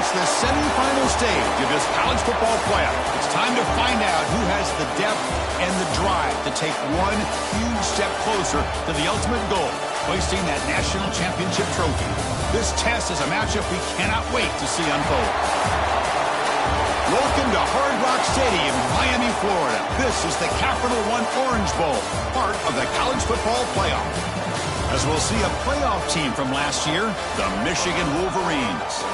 The semifinal stage of this college football playoff. It's time to find out who has the depth and the drive to take one huge step closer to the ultimate goal, hoisting that national championship trophy. This test is a matchup we cannot wait to see unfold. Welcome to Hard Rock Stadium in Miami, Florida. This is the Capital One Orange Bowl, part of the college football playoff. As we'll see a playoff team from last year, the Michigan Wolverines,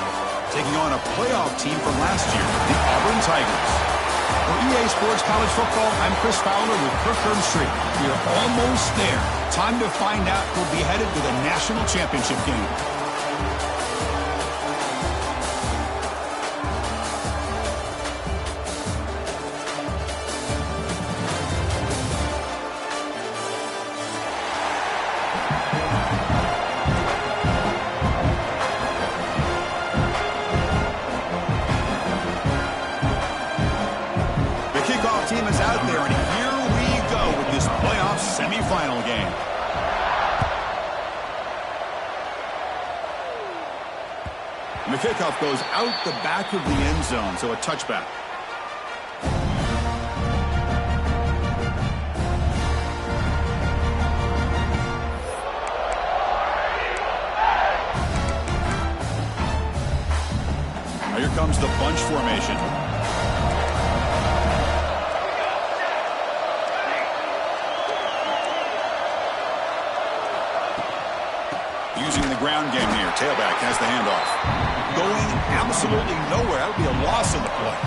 taking on a playoff team from last year, the Auburn Tigers. For EA Sports College Football, I'm Chris Fowler with Kirk Street. We are almost there. Time to find out who'll be headed to the national championship game. Team is out there, and here we go with this playoff semifinal game. And the kickoff goes out the back of the end zone, so a touchback. Now here comes the bunch formation. Using the ground game here. Tailback has the handoff. Going absolutely nowhere. That would be a loss of the play.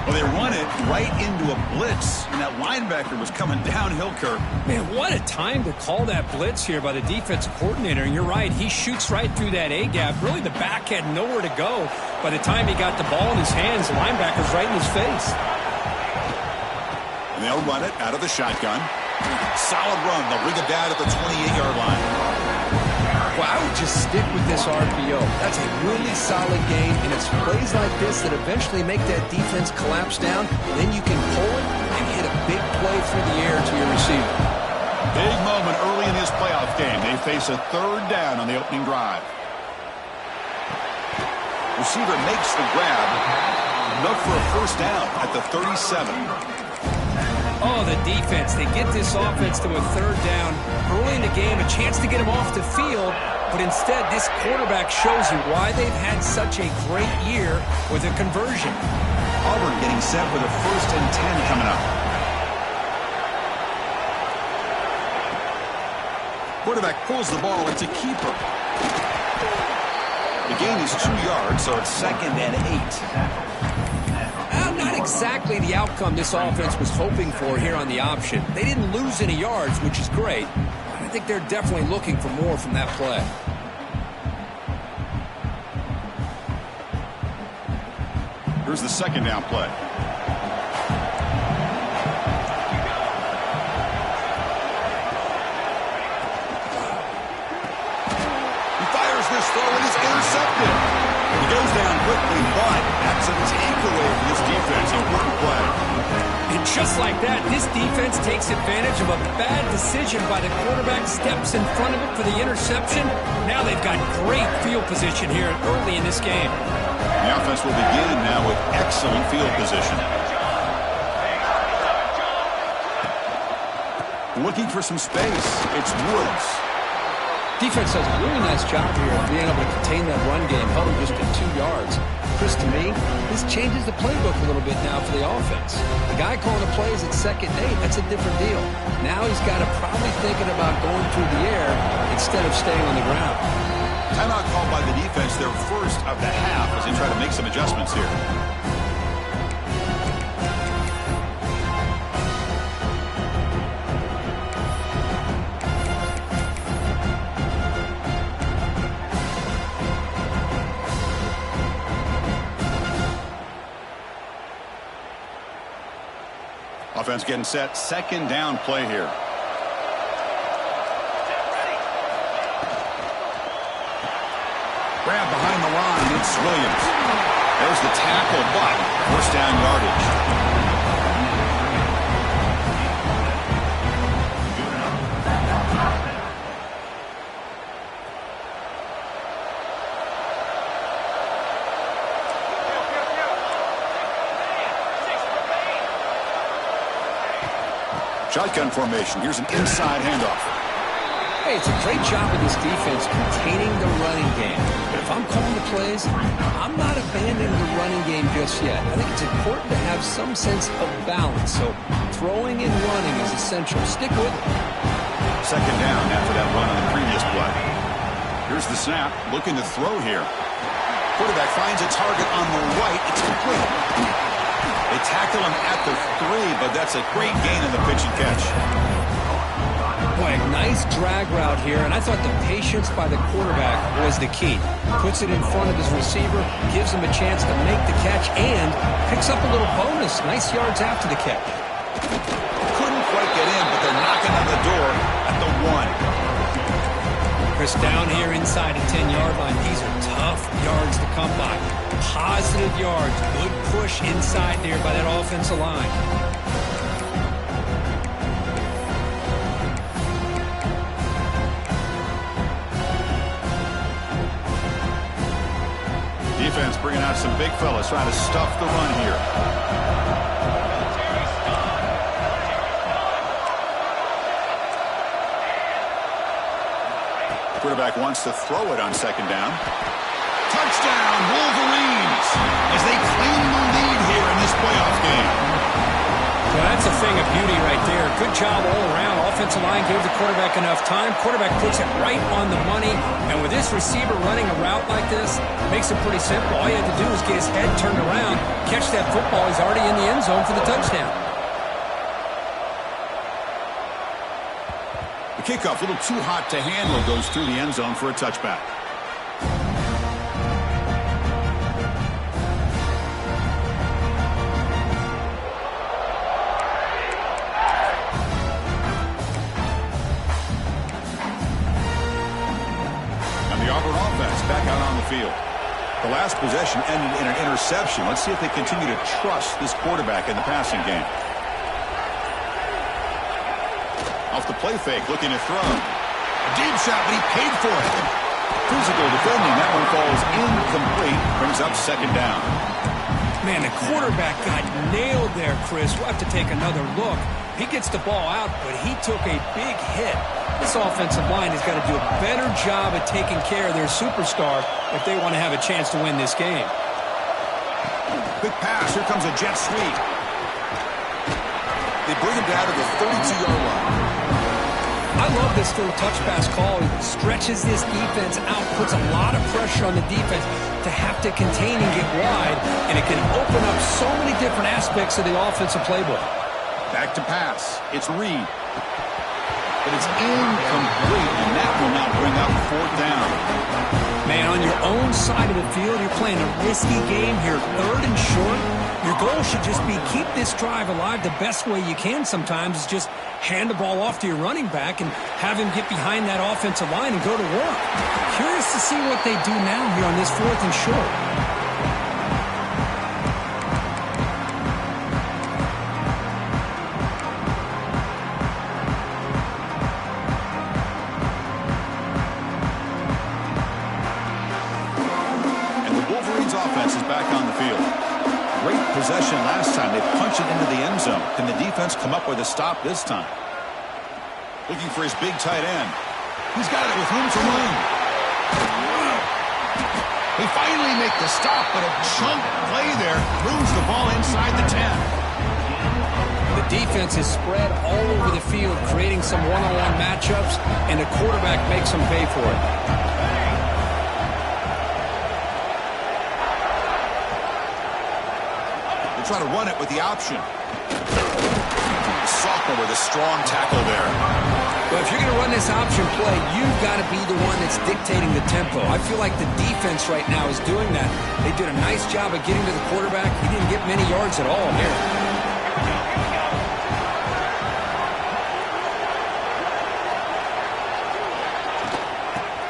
Well, they run it right into a blitz, and that linebacker was coming downhill, Kirk. Man, what a time to call that blitz here by the defensive coordinator. And you're right, he shoots right through that A-gap. Really, the back had nowhere to go. By the time he got the ball in his hands, the linebacker's right in his face. And they'll run it out of the shotgun. Solid run. They'll bring it down at the 28-yard line. Well, I would just stick with this RPO. That's a really solid game, and it's plays like this that eventually make that defense collapse down. Then you can pull it and hit a big play through the air to your receiver. Big moment early in this playoff game. They face a third down on the opening drive. Receiver makes the grab. Enough for a first down at the 37. Oh, the defense. They get this offense to a third down early in the game, a chance to get them off the field, but instead this quarterback shows you why they've had such a great year with a conversion. Auburn getting set with a 1st and 10 coming up. Quarterback pulls the ball. It's a keeper. The gain is 2 yards, so it's 2nd and 8. Not exactly the outcome this offense was hoping for here on the option. They didn't lose any yards, which is great. I think they're definitely looking for more from that play. Here's the 2nd down play. He fires this throw and it's intercepted. He goes down quickly, but that's a takeaway for this defense. Important play. And just like that, this defense takes advantage of a bad decision by the quarterback, steps in front of it for the interception. Now they've got great field position here early in this game. The offense will begin now with excellent field position. Looking for some space. It's Woods. Defense does a really nice job here of being able to contain that run game, held him just at 2 yards. Chris, to me, this changes the playbook a little bit now for the offense. The guy calling the plays at 2nd and 8, that's a different deal. Now he's got to probably thinking about going through the air instead of staying on the ground. Timeout called by the defense, their first of the half, as they try to make some adjustments here. Offense getting set. Second down play here. Grab behind the line. It's Williams. There's the tackle, but first down yardage. Shotgun formation. Here's an inside handoff. Hey, it's a great job of this defense containing the running game. But if I'm calling the plays, I'm not abandoning the running game just yet. I think it's important to have some sense of balance. So throwing and running is essential. Stick with it. Second down after that run on the previous play. Here's the snap. Looking to throw here. Quarterback finds a target on the right. It's complete. They tackle him at the 3, but that's a great gain in the pitch and catch. Boy, a nice drag route here, and I thought the patience by the quarterback was the key. Puts it in front of his receiver, gives him a chance to make the catch, and picks up a little bonus. Nice yards after the catch. Couldn't quite get in, but they're knocking on the door at the 1. Chris, down here inside the 10-yard line, these are tough yards to come by. Positive yards, good push inside there by that offensive line. Defense bringing out some big fellas trying to stuff the run here. Quarterback wants to throw it on second down. Touchdown, Wolverines, as they claim the lead here in this playoff game. Well, that's a thing of beauty right there. Good job all around. Offensive line gave the quarterback enough time. Quarterback puts it right on the money. And with this receiver running a route like this, makes it pretty simple. All you have to do is get his head turned around, catch that football. He's already in the end zone for the touchdown. The kickoff, a little too hot to handle, goes through the end zone for a touchback. Back out on the field. The last possession ended in an interception. Let's see if they continue to trust this quarterback in the passing game. Off the play fake, looking to throw. A deep shot, but he paid for it. Physical defending. That one falls incomplete. Brings up second down. Man, the quarterback got nailed there, Chris. We'll have to take another look. He gets the ball out, but he took a big hit. This offensive line has got to do a better job at taking care of their superstar if they want to have a chance to win this game. Quick pass. Here comes a jet sweep. They bring him down to the 32-yard line. I love this little touch pass call. It stretches this defense out, puts a lot of pressure on the defense to have to contain and get wide, and it can open up so many different aspects of the offensive playbook. Back to pass. It's Reed. But it's incomplete, and that will now bring up fourth down. Man, on your own side of the field, you're playing a risky game here, third and short. Your goal should just be keep this drive alive the best way you can sometimes is just hand the ball off to your running back and have him get behind that offensive line and go to work. Curious to see what they do now here on this fourth and short. Back on the field. Great possession last time. They punch it into the end zone. Can the defense come up with a stop this time? Looking for his big tight end. He's got it with room to run. They finally make the stop, but a chunk play there moves the ball inside the 10. The defense is spread all over the field, creating some one-on-one matchups, and the quarterback makes them pay for it. Try to run it with the option. Sophomore with a strong tackle there. Well, if you're going to run this option play, you've got to be the one that's dictating the tempo. I feel like the defense right now is doing that. They did a nice job of getting to the quarterback. He didn't get many yards at all here.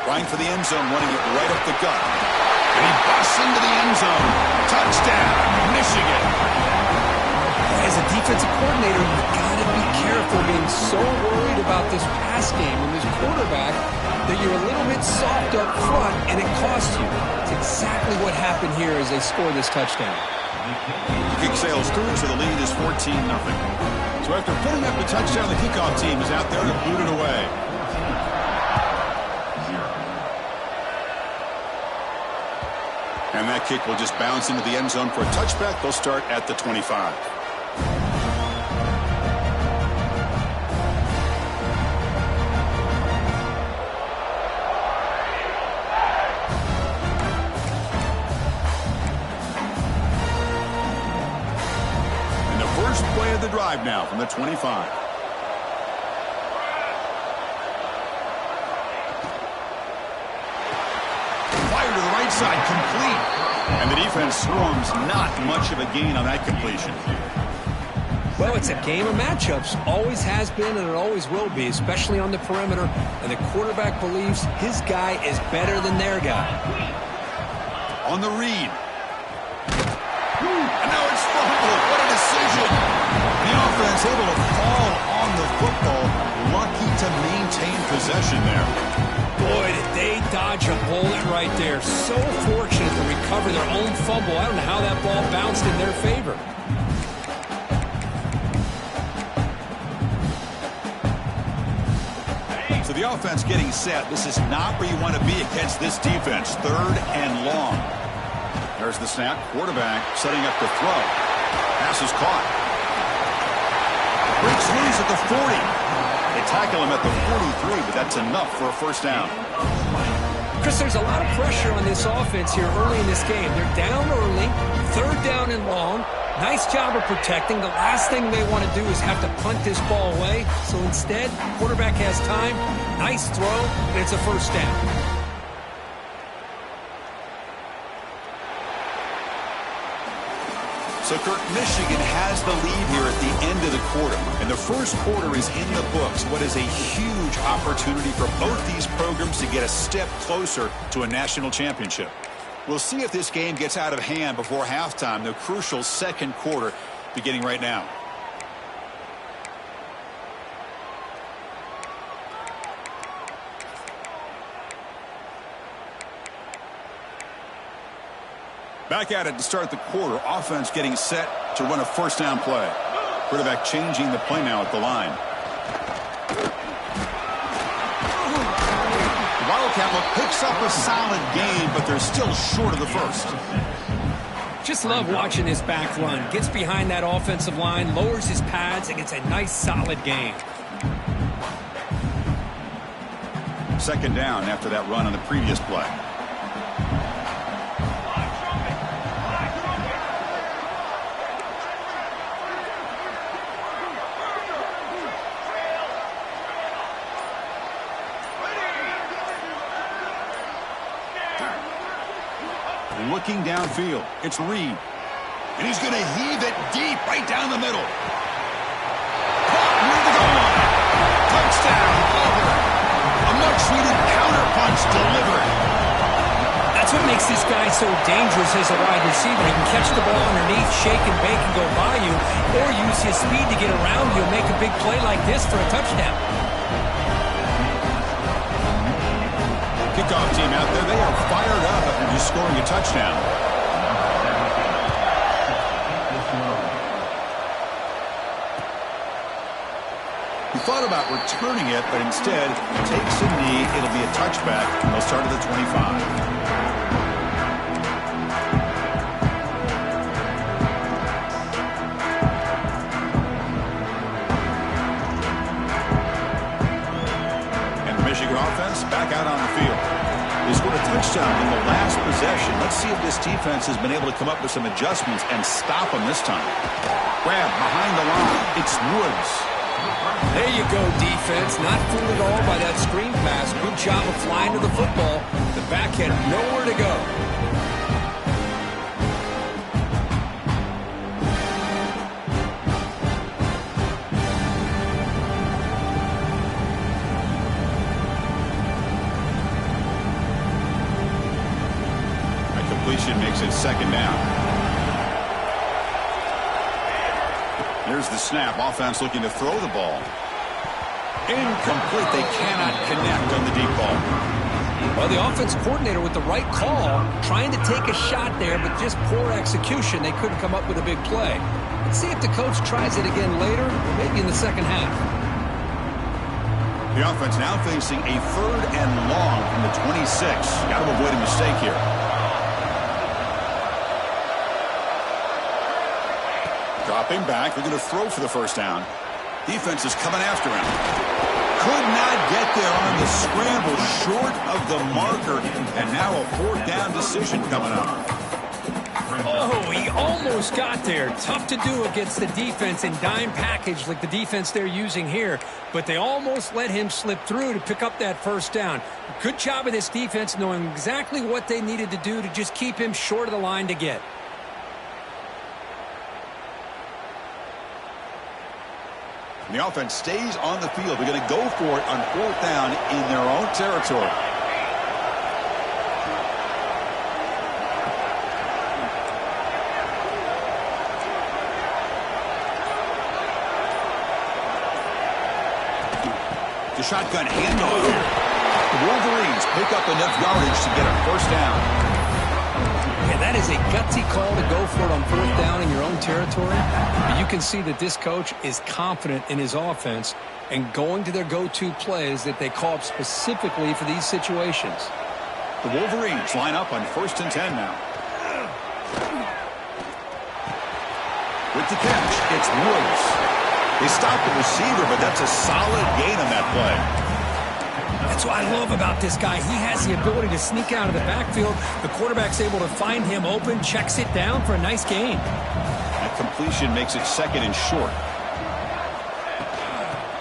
Trying for the end zone, running it right up the gut. And he busts into the end zone. Touchdown, Michigan. As a defensive coordinator, you've got to be careful being so worried about this pass game and this quarterback that you're a little bit soft up front, and it costs you. It's exactly what happened here as they score this touchdown. Kick sails through, so the lead is 14-0. So after putting up the touchdown, the kickoff team is out there to boot it away. And that kick will just bounce into the end zone for a touchback. They'll start at the 25. And the first play of the drive now from the 25. Side complete, and the defense swarms. Not much of a gain on that completion. Well, it's a game of matchups. Always has been, and it always will be, especially on the perimeter. And the quarterback believes his guy is better than their guy. On the read. And now it's fumbled. What a decision. The offense able to fall on the football. Lucky to maintain possession there. Boy, did they dodge a bullet right there. So fortunate to recover their own fumble. I don't know how that ball bounced in their favor. So the offense getting set. This is not where you want to be against this defense. 3rd and long. There's the snap. Quarterback setting up the throw. Pass is caught. Breaks loose at the 40. They tackle him at the 43, but that's enough for a first down. Chris, there's a lot of pressure on this offense here early in this game. They're down early, 3rd down and long. Nice job of protecting. The last thing they want to do is have to punt this ball away. So instead, quarterback has time. Nice throw, and it's a first down. So, Kirk, Michigan has the lead here at the end of the quarter. And the first quarter is in the books. What is a huge opportunity for both these programs to get a step closer to a national championship. We'll see if this game gets out of hand before halftime, the crucial second quarter beginning right now. Back at it to start the quarter. Offense getting set to run a first down play. Quarterback changing the play now at the line. The Wildcat picks up a solid game, but they're still short of the first. Just love watching this back run. Gets behind that offensive line, lowers his pads, and gets a nice solid gain. Second down after that run on the previous play. Looking downfield, it's Reed. And he's going to heave it deep right down the middle. Caught near the goal line. Touchdown, Auburn. A much-needed counterpunch delivered. That's what makes this guy so dangerous as a wide receiver. He can catch the ball underneath, shake and bake and go by you, or use his speed to get around you and make a big play like this for a touchdown. Kickoff team out there, they are fired up after just scoring a touchdown. He thought about returning it, but instead takes a knee. It'll be a touchback, and they'll start at the 25. Offense back out on the field. They scored a touchdown in the last possession. Let's see if this defense has been able to come up with some adjustments and stop them this time. Grab behind the line. It's Woods. There you go, defense. Not fooled at all by that screen pass. Good job of flying to the football. The back had nowhere to go. Here's the snap. Offense looking to throw the ball. Incomplete. They cannot connect on the deep ball. Well, the offense coordinator with the right call, trying to take a shot there, but just poor execution. They couldn't come up with a big play. Let's see if the coach tries it again later, or maybe in the second half. The offense now facing a 3rd and long from the 26. Got to avoid a mistake here. Dropping back. They're going to throw for the first down. Defense is coming after him. Could not get there on the scramble, short of the marker, and now a 4th down decision coming up. Oh, he almost got there. Tough to do against the defense in dime package like the defense they're using here, but they almost let him slip through to pick up that first down. Good job of this defense knowing exactly what they needed to do to just keep him short of the line to get. The offense stays on the field. They're going to go for it on 4th down in their own territory. The shotgun handoff here. The Wolverines pick up enough yardage to get a first down. Yeah, that is a gutsy call to go for it on 4th down in your own territory. But you can see that this coach is confident in his offense and going to their go-to plays that they call up specifically for these situations. The Wolverines line up on 1st and 10 now. With the catch, it's Woods. They stop the receiver, but that's a solid gain on that play. That's what I love about this guy. He has the ability to sneak out of the backfield. The quarterback's able to find him open, checks it down for a nice gain. That completion makes it 2nd and short.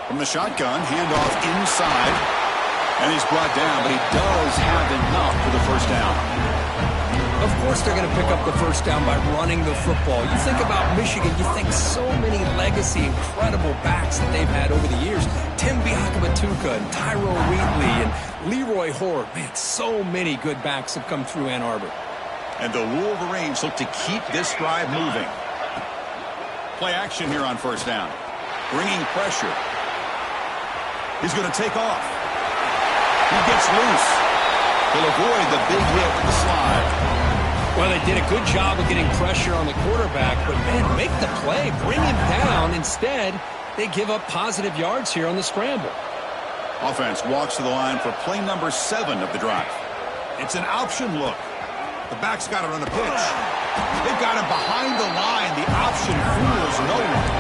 From the shotgun, handoff inside. And he's brought down, but he does have enough for the first down. Of course they're going to pick up the first down by running the football. You think about Michigan, you think so many legacy, incredible backs that they've had over the years. Tim Biakabatuka and Tyrone Wheatley and Leroy Horde. Man, so many good backs have come through Ann Arbor. And the Wolverines look to keep this drive moving. Play action here on first down. Bringing pressure. He's going to take off. He gets loose. He'll avoid the big hit with the slide. Well, they did a good job of getting pressure on the quarterback, but, man, make the play. Bring him down. Instead, they give up positive yards here on the scramble. Offense walks to the line for play number 7 of the drive. It's an option look. The back's got it on the pitch. They've got him behind the line. The option fools no one.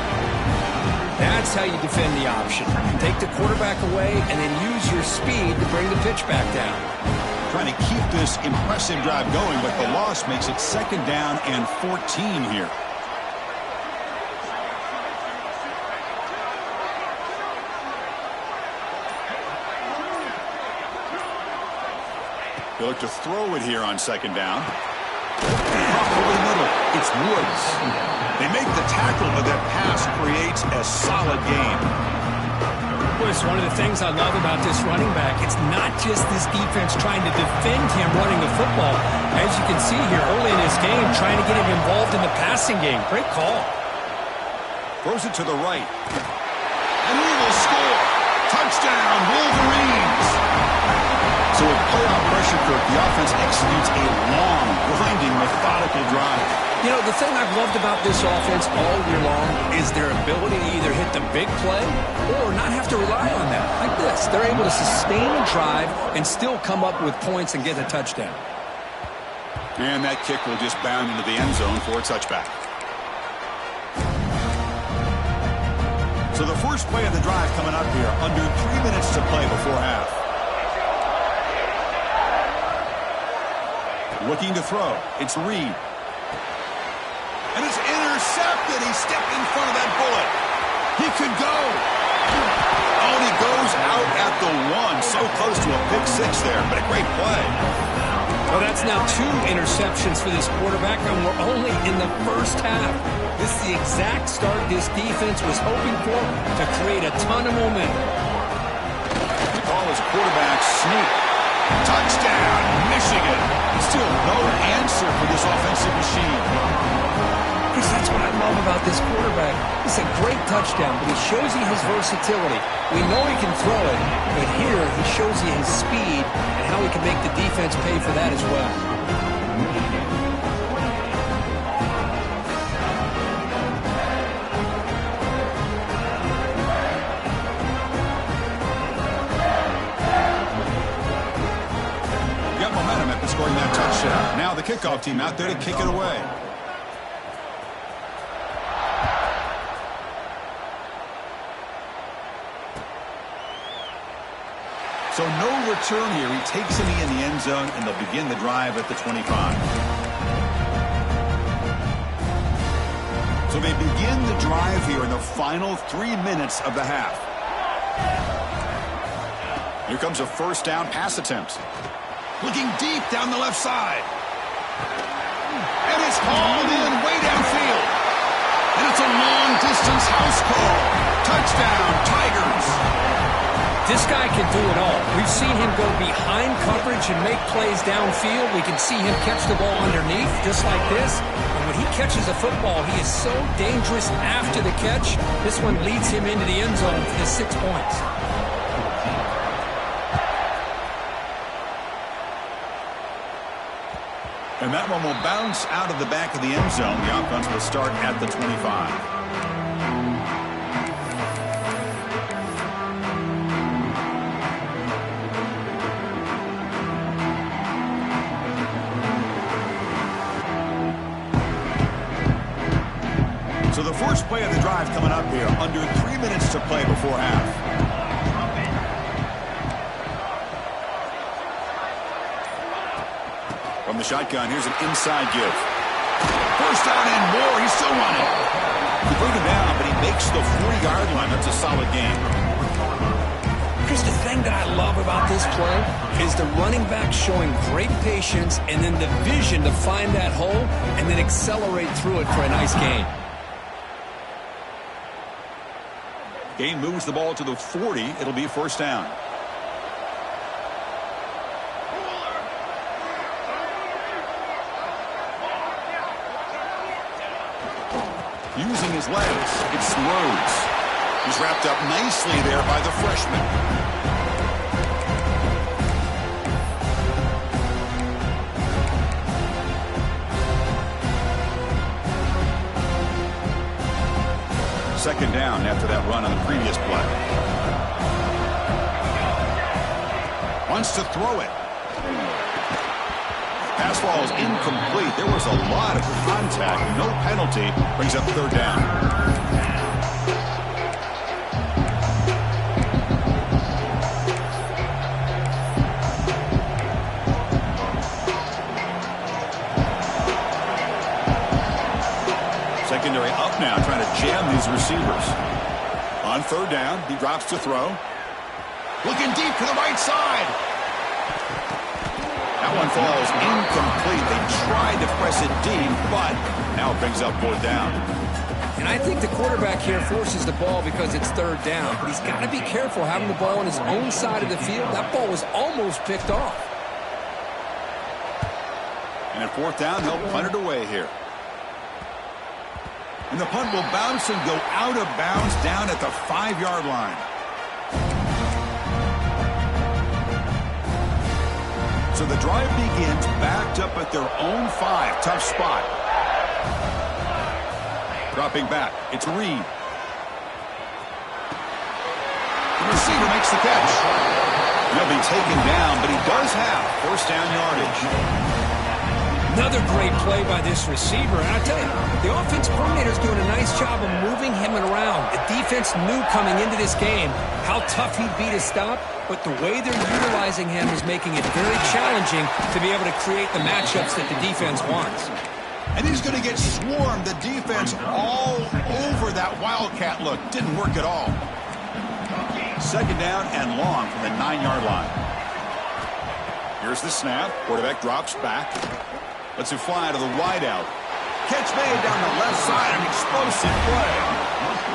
That's how you defend the option. Take the quarterback away and then use your speed to bring the pitch back down. Trying to keep this impressive drive going, but the loss makes it 2nd down and 14 here. They look to throw it here on 2nd down. Off over the middle. It's Woods. They make the tackle, but that pass creates a solid gain. It's one of the things I love about this running back. It's not just this defense trying to defend him running the football. As you can see here early in this game, trying to get him involved in the passing game. Great call. Throws it to the right. And he will score. Touchdown, Wolverines. So with playoff pressure, Kirk, the offense executes a long, grinding, methodical drive. You know, the thing I've loved about this offense all year long is their ability to either hit the big play or not have to rely on that. Like this. They're able to sustain a drive and still come up with points and get a touchdown. And that kick will just bound into the end zone for a touchback. So the first play of the drive coming up here, under 3 minutes to play before half. Looking to throw. It's Reed. And it's intercepted. He stepped in front of that bullet. He could go. Oh, and he goes out at the 1. So close to a pick 6 there, but a great play. Well, that's now 2 interceptions for this quarterback, and we're only in the first half. This is the exact start this defense was hoping for to create a ton of momentum. The call is quarterback sneak. Touchdown, Michigan. Still no answer for this offensive machine. Because that's what I love about this quarterback. It's a great touchdown, but he shows you his versatility. We know he can throw it, but here he shows you his speed and how he can make the defense pay for that as well. Got momentum after scoring that touchdown. Now the kickoff team out there to kick it away. So no return here. He takes it in the end zone, and they'll begin the drive at the 25. So they begin the drive here in the final 3 minutes of the half. Here comes a first down pass attempt. Looking deep down the left side. And it's hauled in way downfield. And it's a long-distance house call. Touchdown, Tigers. This guy can do it all. We've seen him go behind coverage and make plays downfield. We can see him catch the ball underneath, just like this. And when he catches a football, he is so dangerous after the catch. This one leads him into the end zone for the 6 points. And that one will bounce out of the back of the end zone. The offense will start at the 25. So the first play of the drive coming up here. Under 3 minutes to play before half. From the shotgun, here's an inside give. First down and more. He's still running. He bring him down, but he makes the 40-yard line. That's a solid game. Chris, the thing that I love about this play is the running back showing great patience and then the vision to find that hole and then accelerate through it for a nice gain. Gain moves the ball to the 40. It'll be first down. Using his legs, it's Rhodes. He's wrapped up nicely there by the freshman. Second down after that run on the previous play. Wants to throw it. Pass ball is incomplete. There was a lot of contact. No penalty. Brings up third down. Secondary up now, trying to jam these receivers. On third down, he drops to throw. Looking deep to the right side. That one falls incomplete. They tried to press it deep, but now it brings up fourth down. And I think the quarterback here forces the ball because it's third down, but he's got to be careful having the ball on his own side of the field. That ball was almost picked off. And at fourth down, he'll punt it away here. And the punt will bounce and go out of bounds down at the 5-yard line. So the drive begins backed up at their own 5. Tough spot. Dropping back. It's Reed. The receiver makes the catch. He'll be taken down, but he does have first down yardage. Another great play by this receiver. And I tell you, the offense coordinator is doing a nice job of moving him around. The defense knew coming into this game how tough he'd be to stop, but the way they're utilizing him is making it very challenging to be able to create the matchups that the defense wants. And he's going to get swarmed. The defense all over that Wildcat look. Didn't work at all. Second down and long from the 9-yard line. Here's the snap. Quarterback drops back. Lets it fly to the wideout. Catch made down the left side. An explosive play.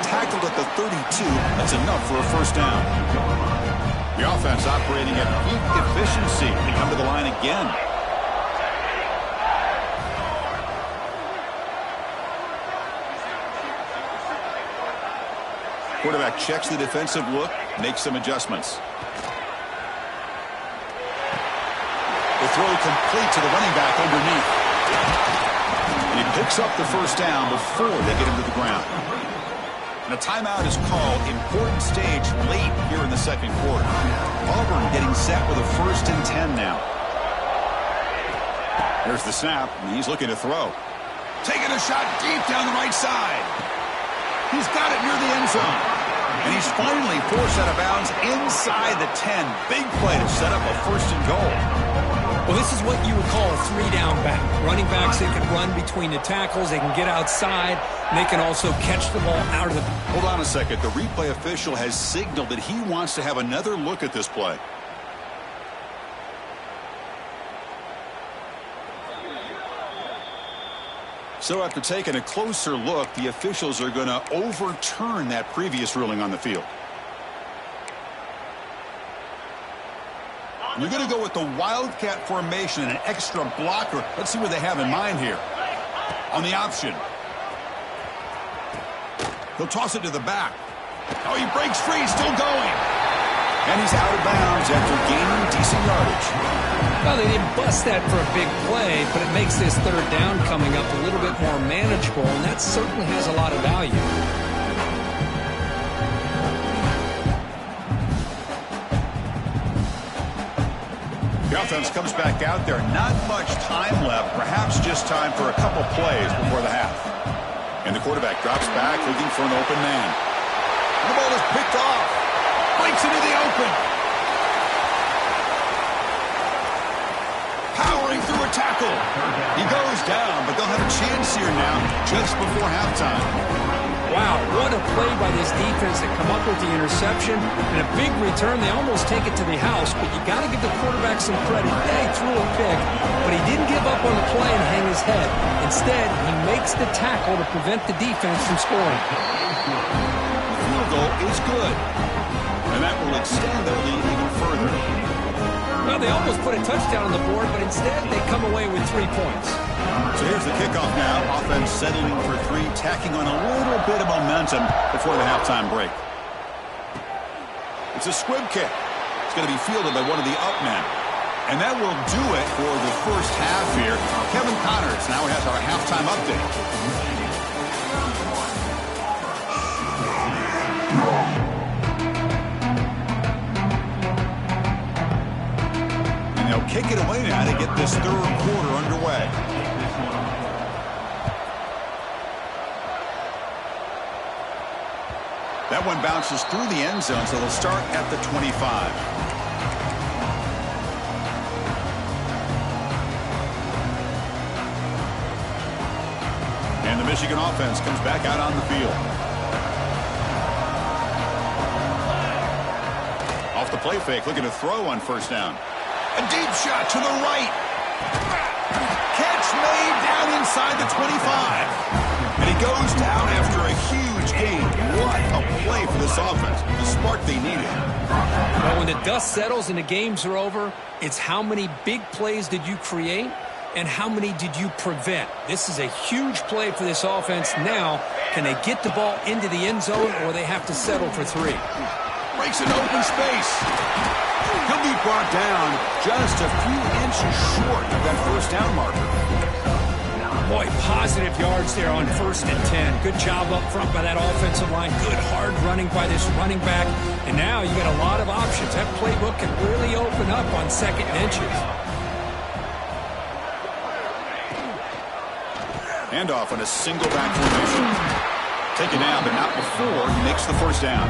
Tackled at the 32. That's enough for a first down. The offense operating at peak efficiency. They come to the line again. Quarterback checks the defensive look, makes some adjustments. The throw complete to the running back underneath. And he picks up the first down before they get him to the ground. And a timeout is called. Important stage late here in the second quarter. Auburn getting set with a 1st and 10 now. There's the snap, and he's looking to throw. Taking a shot deep down the right side. He's got it near the end zone. And he's finally forced out of bounds inside the 10. Big play to set up a 1st and goal. Well, this is what you would call a 3-down back. Running backs, they can run between the tackles, they can get outside, and they can also catch the ball out of the... Hold on a second. The replay official has signaled that he wants to have another look at this play. So after taking a closer look, the officials are going to overturn that previous ruling on the field. You're going to go with the Wildcat formation and an extra blocker. Let's see what they have in mind here. On the option. He'll toss it to the back. Oh, he breaks free, still going. And he's out of bounds after gaining decent yardage. Well, they didn't bust that for a big play, but it makes this 3rd down coming up a little bit more manageable, and that certainly has a lot of value. The offense comes back out there. Not much time left. Perhaps just time for a couple plays before the half. And the quarterback drops back, looking for an open man. And the ball is picked off. Breaks into the open. Powering through a tackle. He goes down, but they'll have a chance here now just before halftime. Wow, what a play by this defense to come up with the interception and a big return. They almost take it to the house, but you got to give the quarterback some credit. Yeah, he threw a pick, but he didn't give up on the play and hang his head. Instead, he makes the tackle to prevent the defense from scoring. The field goal is good, and that will extend their lead even further. Well, they almost put a touchdown on the board, but instead they come away with 3 points. So here's the kickoff now. Offense settling for 3, tacking on a little bit of momentum before the halftime break. It's a squib kick. It's going to be fielded by one of the up men. And that will do it for the first half here. Kevin Connors now has our halftime update. And they'll kick it away now to get this 3rd quarter underway. That one bounces through the end zone, so they'll start at the 25. And the Michigan offense comes back out on the field. Off the play fake, looking to throw on 1st down. A deep shot to the right. Catch made down inside the 25. And he goes down after a huge gain. What a play for this offense. The spark they needed. Well, when the dust settles and the games are over, it's how many big plays did you create and how many did you prevent. This is a huge play for this offense. Now, can they get the ball into the end zone or they have to settle for 3? Breaks an open space. He'll be brought down just a few inches short of that 1st down marker. Boy, positive yards there on 1st and 10. Good job up front by that offensive line. Good hard running by this running back. And now you got a lot of options. That playbook can really open up on 2nd and inches. Handoff on a single back formation. Taken down, but not before he makes the 1st down.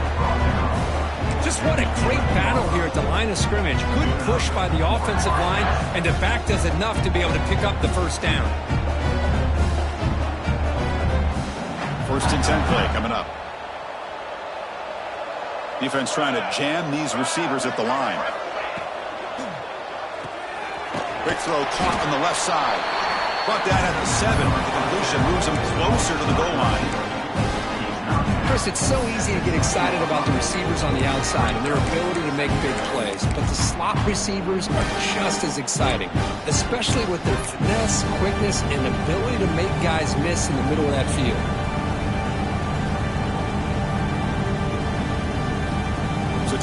Just what a great battle here at the line of scrimmage. Good push by the offensive line, and the back does enough to be able to pick up the 1st down. 1st and 10 play coming up. Defense trying to jam these receivers at the line. Quick throw caught on the left side. Brought down at the 7. The completion moves him closer to the goal line. Chris, it's so easy to get excited about the receivers on the outside and their ability to make big plays, but the slot receivers are just as exciting, especially with their finesse, quickness, and ability to make guys miss in the middle of that field.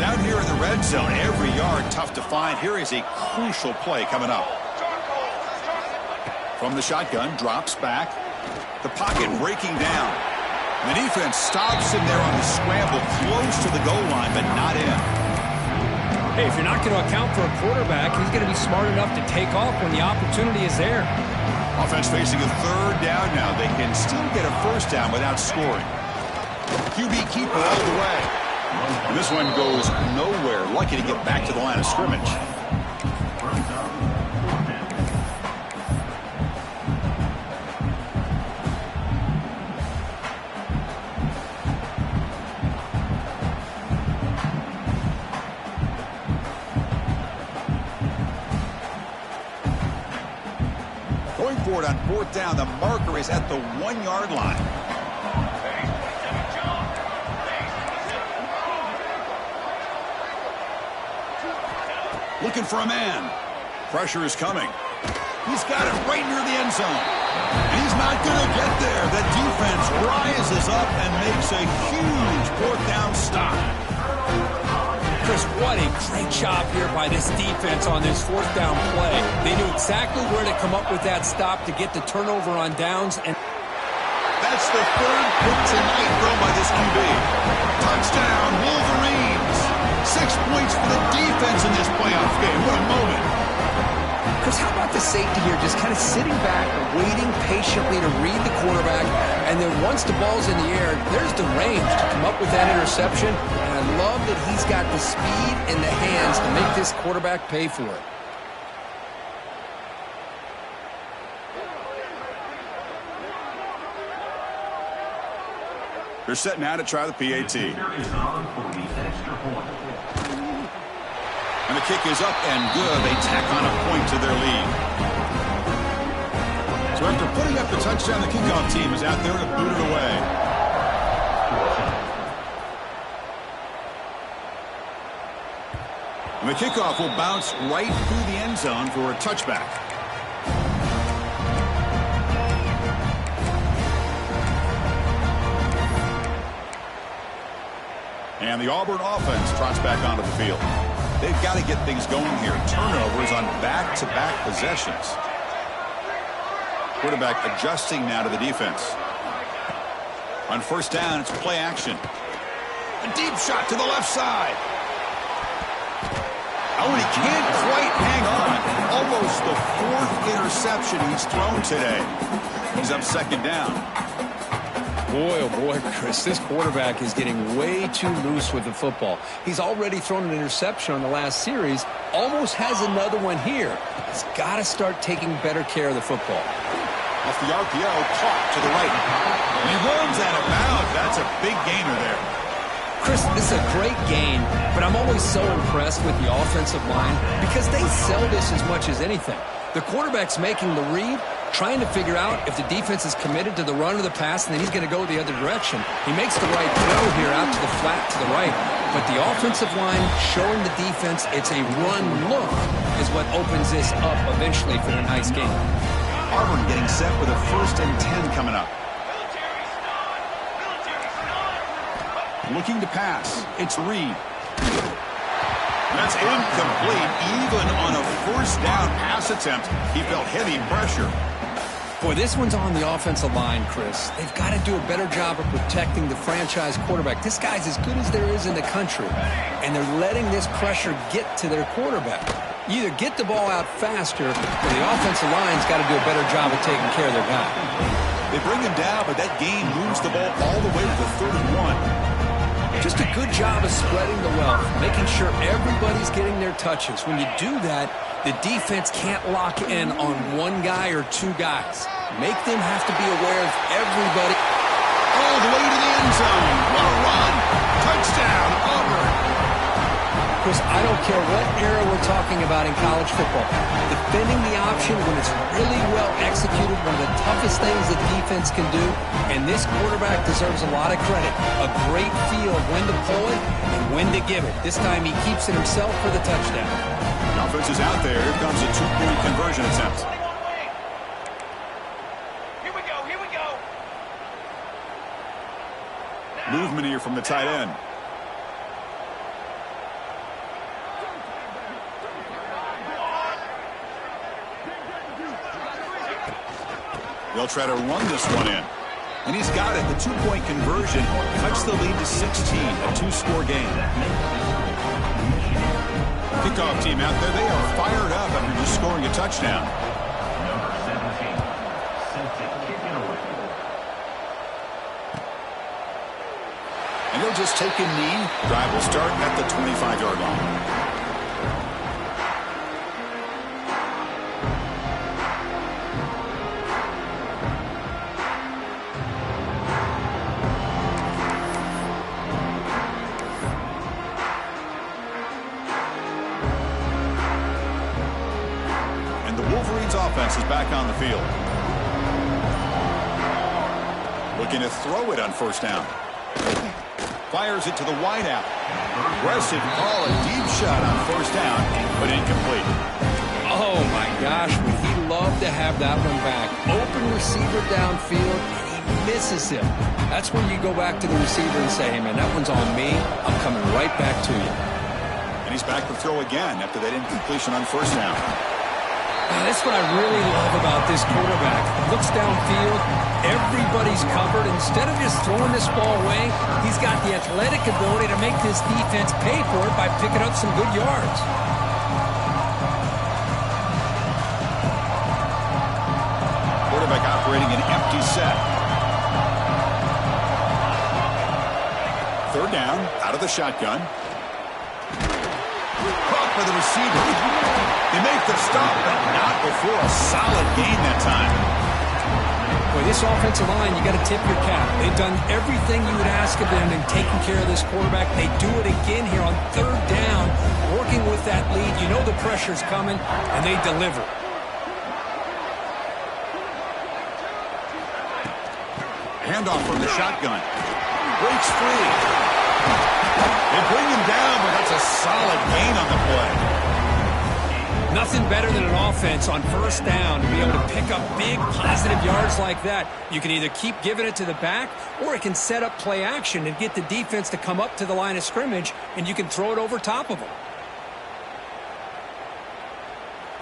Down here in the red zone, every yard tough to find. Here is a crucial play coming up. From the shotgun, drops back. The pocket breaking down. The defense stops him there on the scramble, close to the goal line, but not in. Hey, if you're not going to account for a quarterback, he's going to be smart enough to take off when the opportunity is there. Offense facing a third down now. They can still get a first down without scoring. QB keeper all the way. And this one goes nowhere. Lucky to get back to the line of scrimmage. Going forward on fourth down, the marker is at the 1-yard line. Looking for a man. Pressure is coming. He's got it right near the end zone. He's not going to get there. The defense rises up and makes a huge fourth down stop. Chris, what a great job here by this defense on this fourth down play. They knew exactly where to come up with that stop to get the turnover on downs. And that's the third pick tonight thrown by this QB. Touchdown, Wolverines. 6 points for the defense in this playoff game. What a moment. Chris, how about the safety here just kind of sitting back, waiting patiently to read the quarterback, and then once the ball's in the air, there's the range to come up with that interception, and I love that he's got the speed and the hands to make this quarterback pay for it. They're setting out to try the PAT. And the kick is up and good. They tack on a point to their lead. So after putting up the touchdown, the kickoff team is out there to boot it away. And the kickoff will bounce right through the end zone for a touchback. And the Auburn offense trots back onto the field. They've got to get things going here. Turnovers on back-to-back possessions. Quarterback adjusting now to the defense. On first down, it's play action. A deep shot to the left side. Oh, and he can't quite hang on. Almost the fourth interception he's thrown today. He's up second down. Boy, oh boy, Chris, this quarterback is getting way too loose with the football. He's already thrown an interception on the last series, almost has another one here. He's got to start taking better care of the football. Off the RPO, caught to the right. And he runs out of bounds. That's a big gainer there. Chris, this is a great gain, but I'm always so impressed with the offensive line because they sell this as much as anything. The quarterback's making the read, trying to figure out if the defense is committed to the run or the pass, and then he's going to go the other direction. He makes the right throw here out to the flat to the right, but the offensive line showing the defense it's a run look is what opens this up eventually for a nice game. Auburn getting set with a 1st and 10 coming up. Looking to pass. It's Reed. That's incomplete. Even on a first down pass attempt, he felt heavy pressure. Boy, this one's on the offensive line, Chris. They've got to do a better job of protecting the franchise quarterback. This guy's as good as there is in the country, and they're letting this pressure get to their quarterback. You either get the ball out faster, or the offensive line's got to do a better job of taking care of their guy. They bring him down, but that gain moves the ball all the way to the 31. Just a good job of spreading the wealth, making sure everybody's getting their touches. When you do that, the defense can't lock in on one guy or two guys. Make them have to be aware of everybody. All the way to the end zone. What a run. Touchdown, Auburn. Chris, I don't care what era we're talking about in college football. Defending the option when it's really well executed, one of the toughest things that defense can do, and this quarterback deserves a lot of credit. A great feel of when to pull it and when to give it. This time he keeps it himself for the touchdown. The offense is out there. Here comes a 2-point conversion attempt. Here we go. Movement here from the tight end. They'll try to run this one in. And he's got it. The two-point conversion cuts the lead to 16, a two-score game. Kickoff team out there, they are fired up after just scoring a touchdown. And they'll just take a knee. Drive will start at the 25-yard line. Offense is back on the field. Looking to throw it on first down. Fires it to the wideout. Aggressive call, a deep shot on first down, but incomplete. Oh my gosh, would he love to have that one back. Open receiver downfield, and he misses him. That's when you go back to the receiver and say, hey man, that one's on me. I'm coming right back to you. And he's back to throw again after that incompletion on first down. That's what I really love about this quarterback. Looks downfield, everybody's covered. Instead of just throwing this ball away, he's got the athletic ability to make this defense pay for it by picking up some good yards. Quarterback operating an empty set. Third down, out of the shotgun. Caught by the receiver. They make the stop, but not before a solid gain that time. Boy, this offensive line, you got to tip your cap. They've done everything you would ask of them in taking care of this quarterback. They do it again here on third down, working with that lead. You know the pressure's coming, and they deliver. Handoff from the shotgun. Breaks free. They bring him down, but that's a solid gain on the play. Nothing better than an offense on first down to be able to pick up big positive yards like that. You can either keep giving it to the back, or it can set up play action and get the defense to come up to the line of scrimmage, and you can throw it over top of them.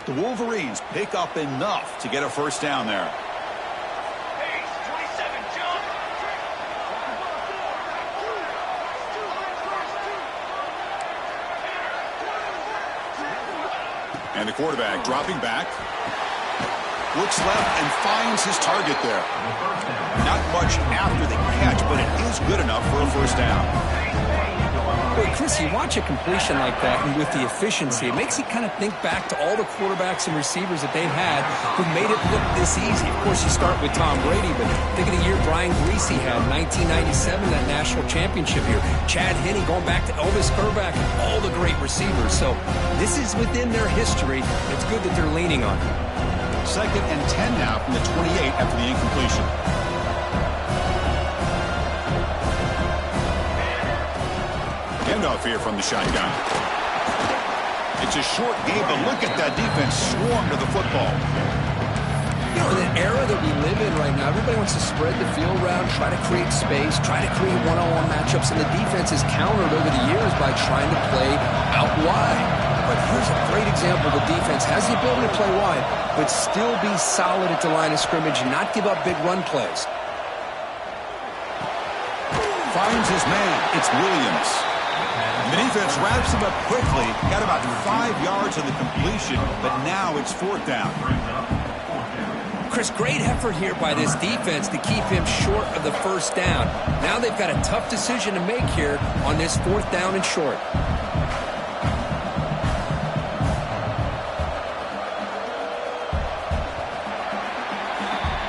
The Wolverines pick up enough to get a first down there. And the quarterback dropping back. Looks left and finds his target there. Not much after the catch, but it is good enough for a first down. Boy, Chris, you watch a completion like that, and with the efficiency, it makes you kind of think back to all the quarterbacks and receivers that they've had who made it look this easy. Of course, you start with Tom Brady, but think of the year Brian Greasy had, 1997, that national championship year. Chad Henne going back to Elvis Grbac and all the great receivers. So this is within their history. It's good that they're leaning on it. 2nd and 10 now from the 28 after the incompletion. Handoff here from the shotgun. It's a short game, but look at that defense swarm to the football. You know, in the era that we live in right now, everybody wants to spread the field around, try to create space, try to create one-on-one matchups, and the defense is countered over the years by trying to play out wide. But here's a great example. The defense has the ability to play wide, but still be solid at the line of scrimmage and not give up big run plays. Finds his man. It's Williams. The defense wraps him up quickly. Got about 5 yards on the completion, but now it's fourth down. Chris, great effort here by this defense to keep him short of the first down. Now they've got a tough decision to make here on this fourth down and short.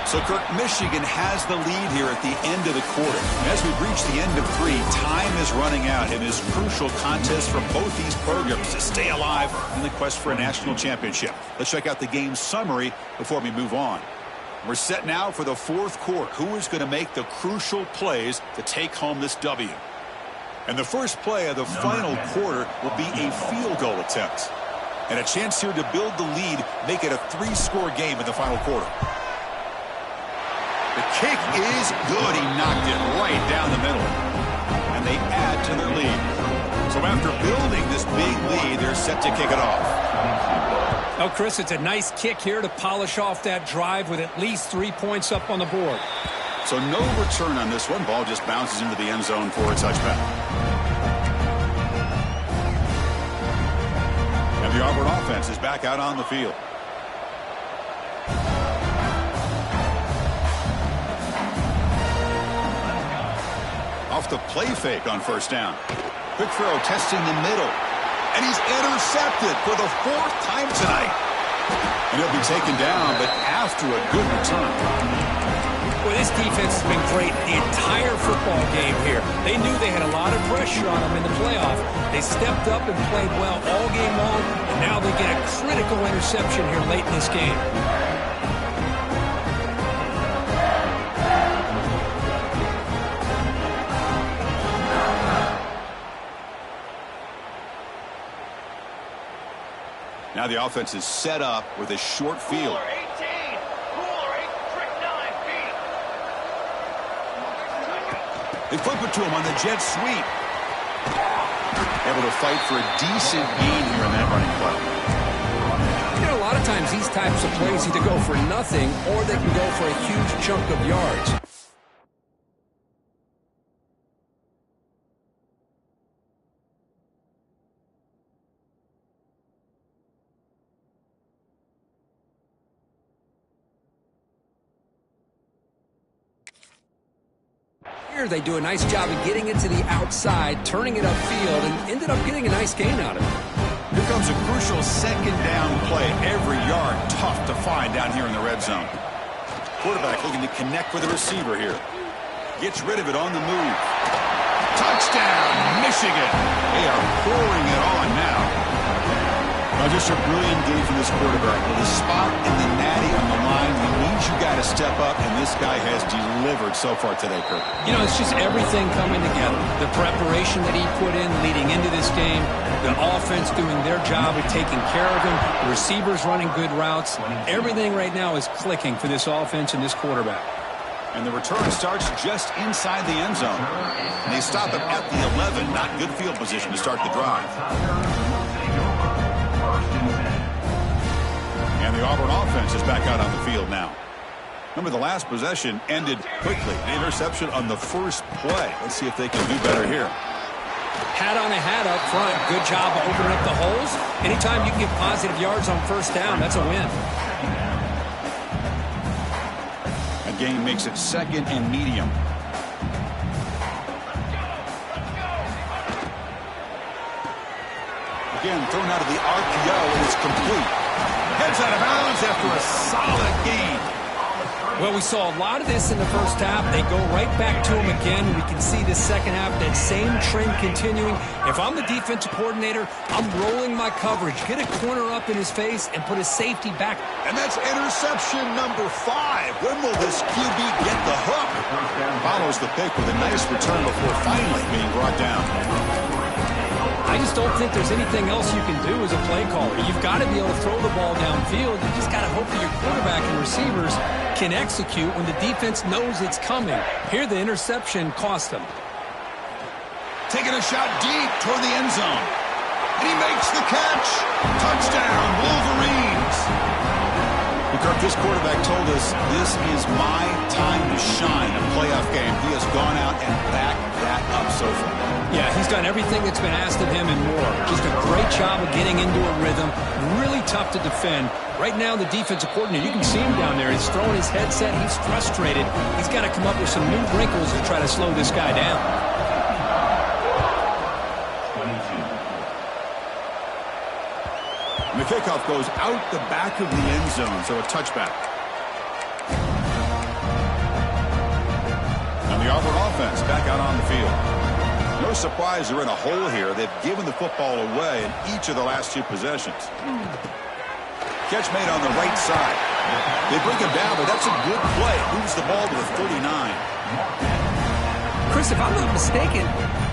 So, Kirk, Michigan has the lead here at the end of the quarter. As we reach the end of 3, time is running out in this crucial contest for both these programs to stay alive in the quest for a national championship. Let's check out the game summary before we move on. We're set now for the fourth quarter. Who is going to make the crucial plays to take home this W? And the first play of the final quarter will be a field goal attempt. And a chance here to build the lead, make it a 3-score game in the final quarter. The kick is good. He knocked it right down the middle. And they add to their lead. So after building this big lead, they're set to kick it off. Oh, Chris, it's a nice kick here to polish off that drive with at least 3 points up on the board. So no return on this one. Ball just bounces into the end zone for a touchback. And the Auburn offense is back out on the field. Off the play fake on first down. Quick throw testing the middle. And he's intercepted for the 4th time tonight. And he'll be taken down, but after a good return. Well, this defense has been great the entire football game here. They knew they had a lot of pressure on them in the playoff. They stepped up and played well all game long, and now they get a critical interception here late in this game. Now the offense is set up with a short field. They flip it to him on the jet sweep. Able to fight for a decent gain here in that running play. You know, a lot of times these types of plays either go for nothing or they can go for a huge chunk of yards. They do a nice job of getting it to the outside, turning it upfield, and ended up getting a nice gain out of it. Here comes a crucial 2nd down play. Every yard tough to find down here in the red zone. Quarterback looking to connect with the receiver here. Gets rid of it on the move. Touchdown, Michigan. They are pouring it on now. Now just a brilliant game from this quarterback. With a spot in the natty on the line, he needs you guys to step up, and this guy has delivered so far today, Kirk. You know, it's just everything coming together. The preparation that he put in leading into this game, the offense doing their job of taking care of him, the receivers running good routes. Everything right now is clicking for this offense and this quarterback. And the return starts just inside the end zone. And they stop it at the 11. Not good field position to start the drive. And the Auburn offense is back out on the field now. Remember, the last possession ended quickly. An interception on the first play. Let's see if they can do better here. Hat on a hat up front. Good job of opening up the holes. Anytime you can get positive yards on first down, that's a win. That gain makes it 2nd and medium. Again, thrown out of the RPO, and it's complete. Heads out of bounds after a solid gain. Well, we saw a lot of this in the first half. They go right back to him again. We can see the second half, that same trend continuing. If I'm the defensive coordinator, I'm rolling my coverage. Get a corner up in his face and put his safety back. And that's interception number 5. When will this QB get the hook? Follows the pick with a nice return before finally being brought down. I just don't think there's anything else you can do as a play caller. You've got to be able to throw the ball downfield. You just got to hope that your quarterback and receivers can execute when the defense knows it's coming. Here, the interception cost them. Taking a shot deep toward the end zone. And he makes the catch. Touchdown, Wolverines. Kirk, this quarterback told us this is my time to shine in a playoff game. He has gone out and backed that up so far. Yeah, he's done everything that's been asked of him and more. Just a great job of getting into a rhythm. Really tough to defend. Right now, the defensive coordinator, you can see him down there. He's throwing his headset. He's frustrated. He's got to come up with some new wrinkles to try to slow this guy down. And the kickoff goes out the back of the end zone, so a touchback. And the Auburn offense back out on the field. No surprise they're in a hole here. They've given the football away in each of the last 2 possessions. Catch made on the right side. They bring him down, but that's a good play. Moves the ball to the 39. Chris, if I'm not mistaken,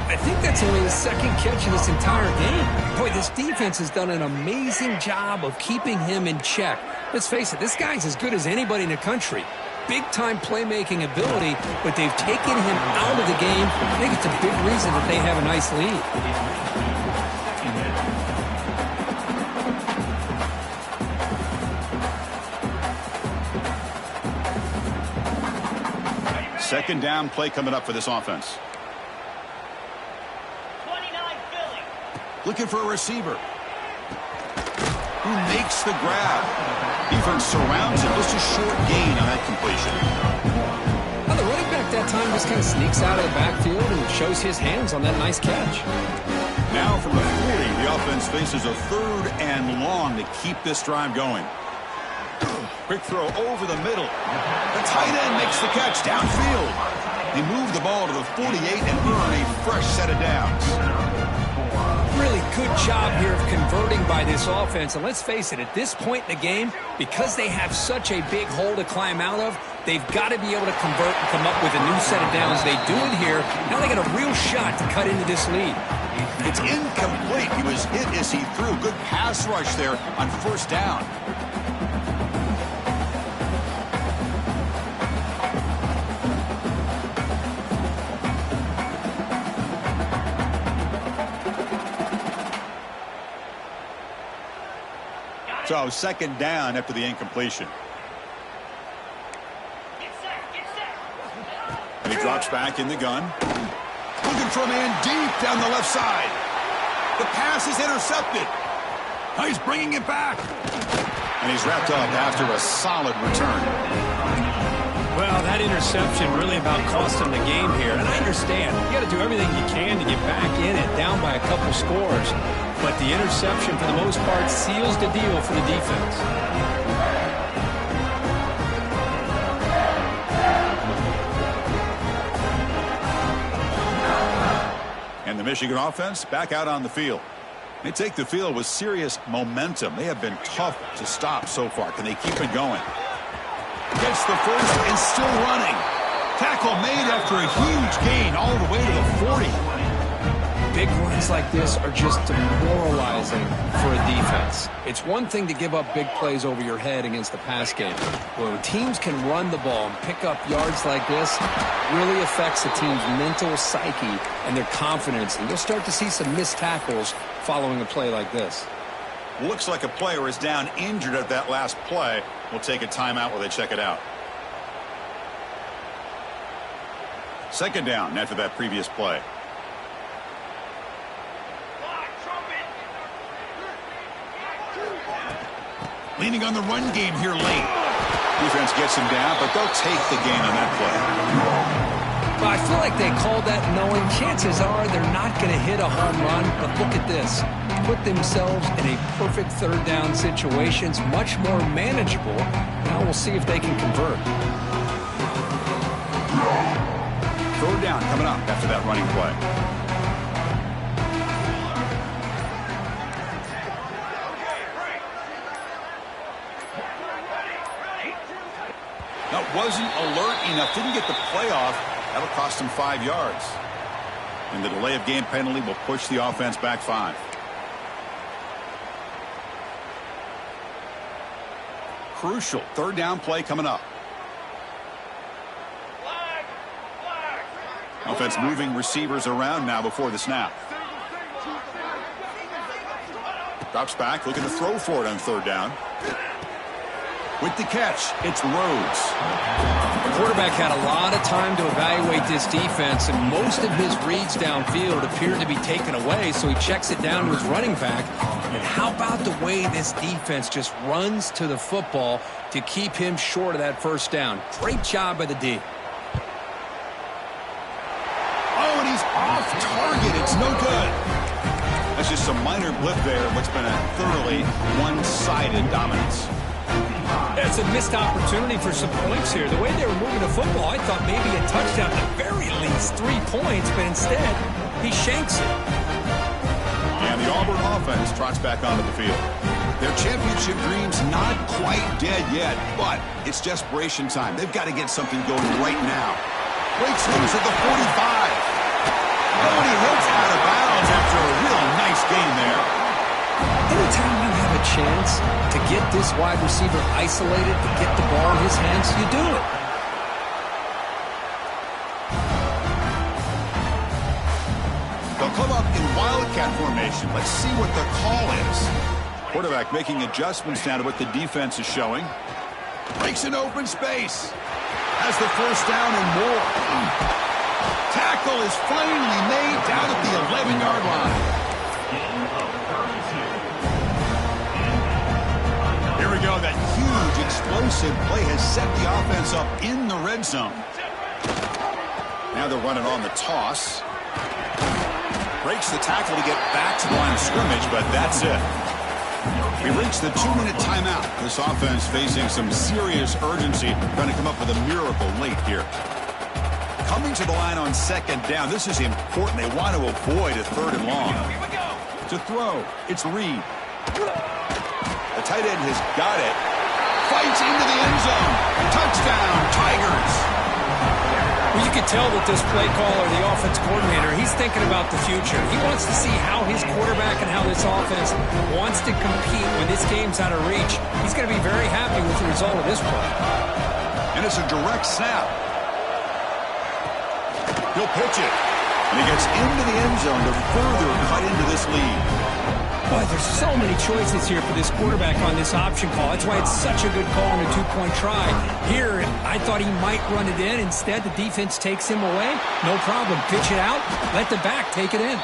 I think that's only the 2nd catch of this entire game. Boy, this defense has done an amazing job of keeping him in check. Let's face it, this guy's as good as anybody in the country. Big-time playmaking ability, but they've taken him out of the game. I think it's a big reason that they have a nice lead. Second down play coming up for this offense. 29 Philly. Looking for a receiver. Who makes the grab. Defense surrounds him. Just a short gain on that completion. Well, the running back that time just kind of sneaks out of the backfield and shows his hands on that nice catch. Now from the 40, the offense faces a 3rd and long to keep this drive going. Quick throw over the middle. The tight end makes the catch downfield. They move the ball to the 48 and earn a fresh set of downs. Really good job here of converting by this offense. And let's face it, at this point in the game, because they have such a big hole to climb out of, they've got to be able to convert and come up with a new set of downs. They do it here. Now they got a real shot to cut into this lead. It's incomplete. He was hit as he threw. Good pass rush there on 1st down. So 2nd down after the incompletion. And he drops back in the gun. Looking for a man deep down the left side. The pass is intercepted. Oh, he's bringing it back. And he's wrapped up after a solid return. Well, that interception really about cost him the game here. And I understand. You got to do everything you can to get back in it, down by a couple scores. But the interception, for the most part, seals the deal for the defense. And the Michigan offense back out on the field. They take the field with serious momentum. They have been tough to stop so far. Can they keep it going? Gets the first and still running. Tackle made after a huge gain all the way to the 40. Big runs like this are just demoralizing for a defense. It's one thing to give up big plays over your head against the pass game. When teams can run the ball and pick up yards like this, it really affects the team's mental psyche and their confidence. And you'll start to see some missed tackles following a play like this. Looks like a player is down injured at that last play. We'll take a timeout while they check it out. 2nd down after that previous play. Leaning on the run game here late. Defense gets him down, but they'll take the gain on that play. Well, I feel like they called that knowing chances are they're not going to hit a home run. But look at this. Put themselves in a perfect 3rd down situations, much more manageable. Now we'll see if they can convert. 3rd down coming up after that running play. That wasn't alert enough. Didn't get the play off. That'll cost him 5 yards. And the delay of game penalty will push the offense back 5. Crucial 3rd down play coming up. Offense moving receivers around now before the snap. Drops back, looking to throw for it on 3rd down. With the catch, it's Rhodes. The quarterback had a lot of time to evaluate this defense, and most of his reads downfield appeared to be taken away, so he checks it down to his running back. And how about the way this defense just runs to the football to keep him short of that 1st down? Great job by the D. Oh, and he's off target. It's no good. That's just some minor blip there in what's been a thoroughly one-sided dominance. It's a missed opportunity for some points here. The way they were moving the football, I thought maybe a touchdown, at the very least 3 points, but instead, he shanks it. And the Auburn offense trots back onto the field. Their championship dreams not quite dead yet, but it's desperation time. They've got to get something going right now. Breaks loose at the 45. Oh, and he hits out of bounds after a real nice game there. Anytime you have a chance to get this wide receiver isolated, to get the ball in his hands, you do it. They'll come up in wildcat formation. Let's see what the call is. Quarterback making adjustments now to what the defense is showing. Breaks an open space. has the first down and more. Tackle is finally made down at the 11-yard line. Here we go. That huge explosive play has set the offense up in the red zone. Now they're running on the toss. Breaks the tackle to get back to the line of scrimmage, but that's it. We reached the 2-minute timeout. This offense facing some serious urgency, trying to come up with a miracle late here. Coming to the line on second down, this is important. They want to avoid a third and long. To throw, it's Reed. The tight end has got it. Fights into the end zone. Touchdown, Tigers. Well, you can tell that this play caller, the offense coordinator, he's thinking about the future. He wants to see how his quarterback and how this offense wants to compete when this game's out of reach. He's going to be very happy with the result of this play. And it's a direct snap. He'll pitch it. And he gets into the end zone to further cut into this lead. Boy, there's so many choices here for this quarterback on this option call. That's why it's such a good call on a two-point try. Here, I thought he might run it in. Instead, the defense takes him away. No problem. Pitch it out. Let the back take it in.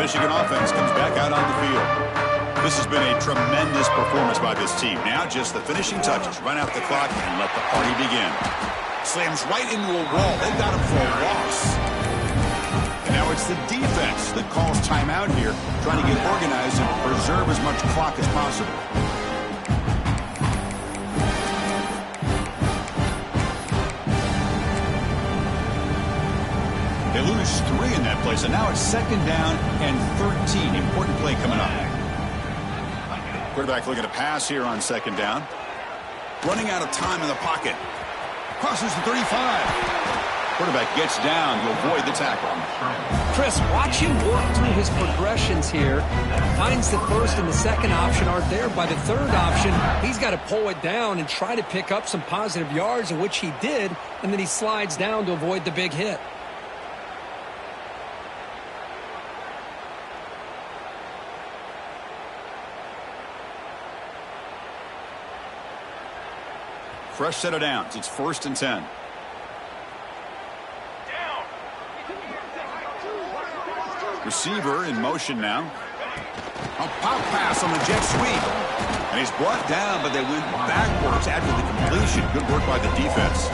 Michigan offense comes back out on the field. This has been a tremendous performance by this team. Now just the finishing touches. Run out the clock and let the party begin. Slams right into a wall. They got him for a loss. And now it's the defense that calls timeout here, trying to get organized and preserve as much clock as possible. They lose 3 in that play, so now it's second down and 13. Important play coming up. Quarterback looking to pass here on second down. Running out of time in the pocket. Crosses the 35. Quarterback gets down to avoid the tackle. Chris, watch him work through his progressions here. Finds the first and the second option aren't there. By the third option, he's got to pull it down and try to pick up some positive yards, in which he did, and then he slides down to avoid the big hit. Fresh set of downs. It's 1st and 10. Receiver in motion now. A pop pass on the jet sweep. And he's brought down, but they went backwards after the completion. Good work by the defense.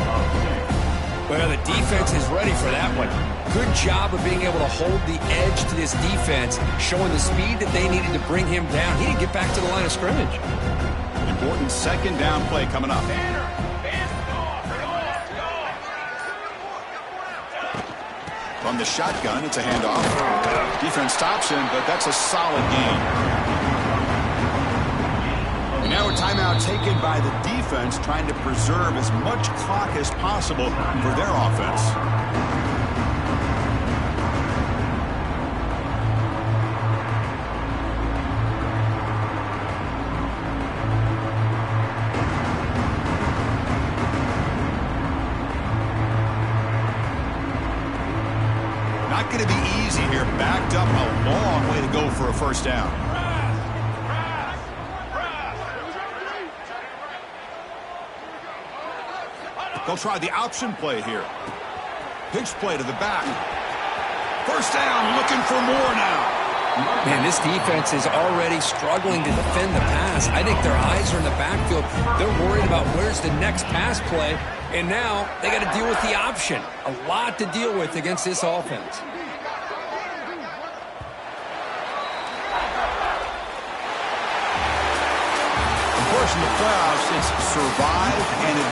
Well, the defense is ready for that one. Good job of being able to hold the edge to this defense, showing the speed that they needed to bring him down. He didn't get back to the line of scrimmage. Important second down play coming up. From the shotgun, it's a handoff. Defense stops him, but that's a solid gain. And now a timeout taken by the defense, trying to preserve as much clock as possible for their offense. Not going to be easy here. Backed up a long way to go for a first down. They'll try the option play here. Pitch play to the back. First down, looking for more now. Man, this defense is already struggling to defend the pass. I think their eyes are in the backfield. They're worried about where's the next pass play, and now they got to deal with the option. A lot to deal with against this offense. Of course, in the playoffs, it's survive and